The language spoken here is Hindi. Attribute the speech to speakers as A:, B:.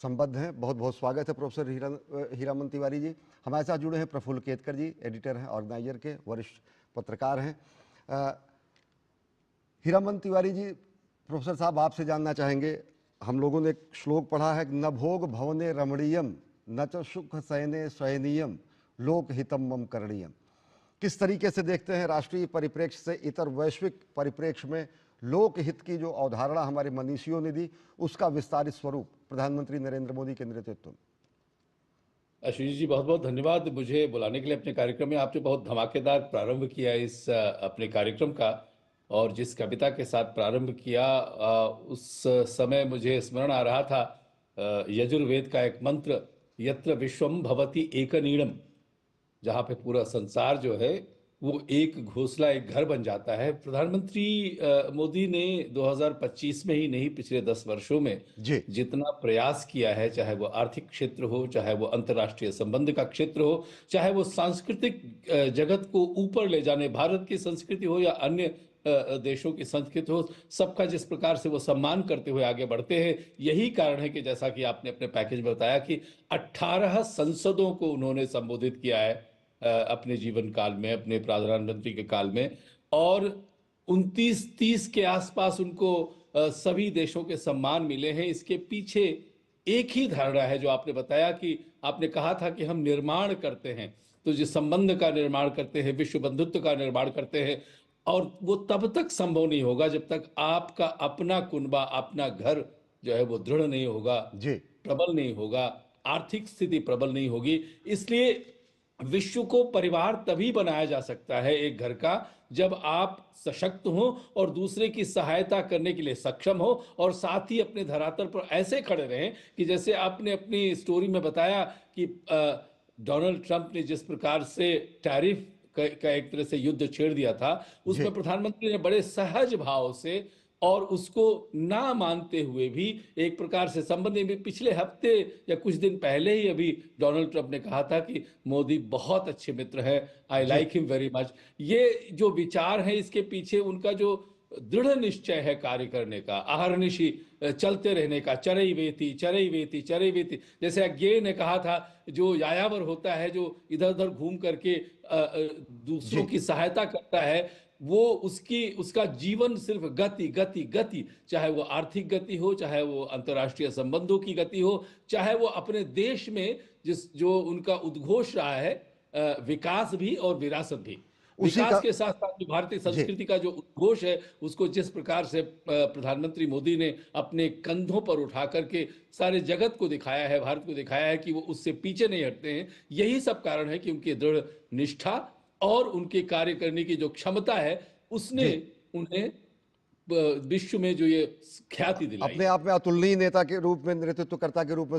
A: संबद्ध हैं। बहुत बहुत स्वागत है प्रोफेसर हीरामन तिवारी जी। हमारे साथ जुड़े हैं प्रफुल्ल केतकर जी, एडिटर हैं ऑर्गेनाइजर के, वरिष्ठ पत्रकार हैं। हीरामन तिवारी जी, प्रोफेसर साहब आपसे जानना चाहेंगे, हम लोगों ने एक श्लोक पढ़ा है, न भोग भवने रमणीयम न च सुख शयने शयनीयम लोक हितम मम करणीयम। किस तरीके से देखते हैं राष्ट्रीय परिप्रेक्ष्य से इतर वैश्विक परिप्रेक्ष्य में लोकहित की जो अवधारणा हमारे मनीषियों ने दी, उसका विस्तारित स्वरूप प्रधानमंत्री नरेंद्र मोदी के नेतृत्व में?
B: आशीष जी, बहुत बहुत धन्यवाद मुझे बुलाने के लिए अपने कार्यक्रम में। आपने बहुत धमाकेदार प्रारंभ किया इस अपने कार्यक्रम का, और जिस कविता के साथ प्रारंभ किया उस समय मुझे स्मरण आ रहा था यजुर्वेद का एक मंत्र, यत्र विश्वम भवति एकनीड़म, जहाँ पे पूरा संसार जो है वो एक घोंसला, एक घर बन जाता है। प्रधानमंत्री मोदी ने 2025 में ही नहीं, पिछले 10 वर्षों में
A: जी
B: जितना प्रयास किया है, चाहे वो आर्थिक क्षेत्र हो, चाहे वो अंतर्राष्ट्रीय संबंध का क्षेत्र हो, चाहे वो सांस्कृतिक जगत को ऊपर ले जाने, भारत की संस्कृति हो या अन्य देशों की संस्कृति हो, सबका जिस प्रकार से वो सम्मान करते हुए आगे बढ़ते हैं। यही कारण है कि जैसा कि आपने अपने पैकेज में बताया कि 18 संसदों को उन्होंने संबोधित किया है अपने जीवन काल में, अपने प्रधानमंत्री के काल में, और 29-30 के आसपास उनको सभी देशों के सम्मान मिले हैं। इसके पीछे एक ही धारणा है जो आपने बताया, कि आपने कहा था कि हम निर्माण करते हैं, तो जिस संबंध का निर्माण करते हैं, विश्व बंधुत्व का निर्माण करते हैं, और वो तब तक संभव नहीं होगा जब तक आपका अपना कुनबा, अपना घर जो है वो दृढ़ नहीं होगा,
A: जी
B: प्रबल नहीं होगा, आर्थिक स्थिति प्रबल नहीं होगी। इसलिए विश्व को परिवार तभी बनाया जा सकता है एक घर का, जब आप सशक्त हो और दूसरे की सहायता करने के लिए सक्षम हो, और साथ ही अपने धरातल पर ऐसे खड़े रहें कि जैसे आपने अपनी स्टोरी में बताया कि डोनाल्ड ट्रंप ने जिस प्रकार से टैरिफ का एक तरह से युद्ध छेड़ दिया था,
A: जी
B: उसमें प्रधानमंत्री ने बड़े सहज भाव से और उसको ना मानते हुए भी एक प्रकार से संबंध में, पिछले हफ्ते या कुछ दिन पहले ही अभी डोनाल्ड ट्रंप ने कहा था कि मोदी बहुत अच्छे मित्र हैं, आई
A: जी
B: लाइक हिम वेरी मच। ये जो विचार है, इसके पीछे उनका जो दृढ़ निश्चय है कार्य करने का, अहर्निशि चलते रहने का, चरई वेती चरई वेती चरई वेती, जैसे अज्ञे ने कहा था, जो यायावर होता है, जो इधर उधर घूम करके दूसरों
A: जी
B: की सहायता करता है, वो उसका जीवन सिर्फ गति गति गति, चाहे वो आर्थिक गति हो, चाहे वो अंतर्राष्ट्रीय संबंधों की गति हो, चाहे वो अपने देश में जो उनका उद्घोष रहा है, विकास भी और विरासत भी।
A: उसी
B: विकास
A: का
B: के साथ साथ जो भारतीय
A: जी
B: संस्कृति का जो उद्घोष है, उसको जिस प्रकार से प्रधानमंत्री मोदी ने अपने कंधों पर उठा करके सारे जगत को दिखाया है, भारत को दिखाया है कि वो उससे पीछे नहीं हटते हैं। यही सब कारण है कि उनकी दृढ़ निष्ठा और उनके कार्य करने की जो क्षमता है, उसने
A: जी
B: उन्हें विश्व में जो ये ख्याति दिलाई
A: अपने
B: है।
A: आप में अतुलनीय नेता के रूप में, नेतृत्वकर्ता के रूप में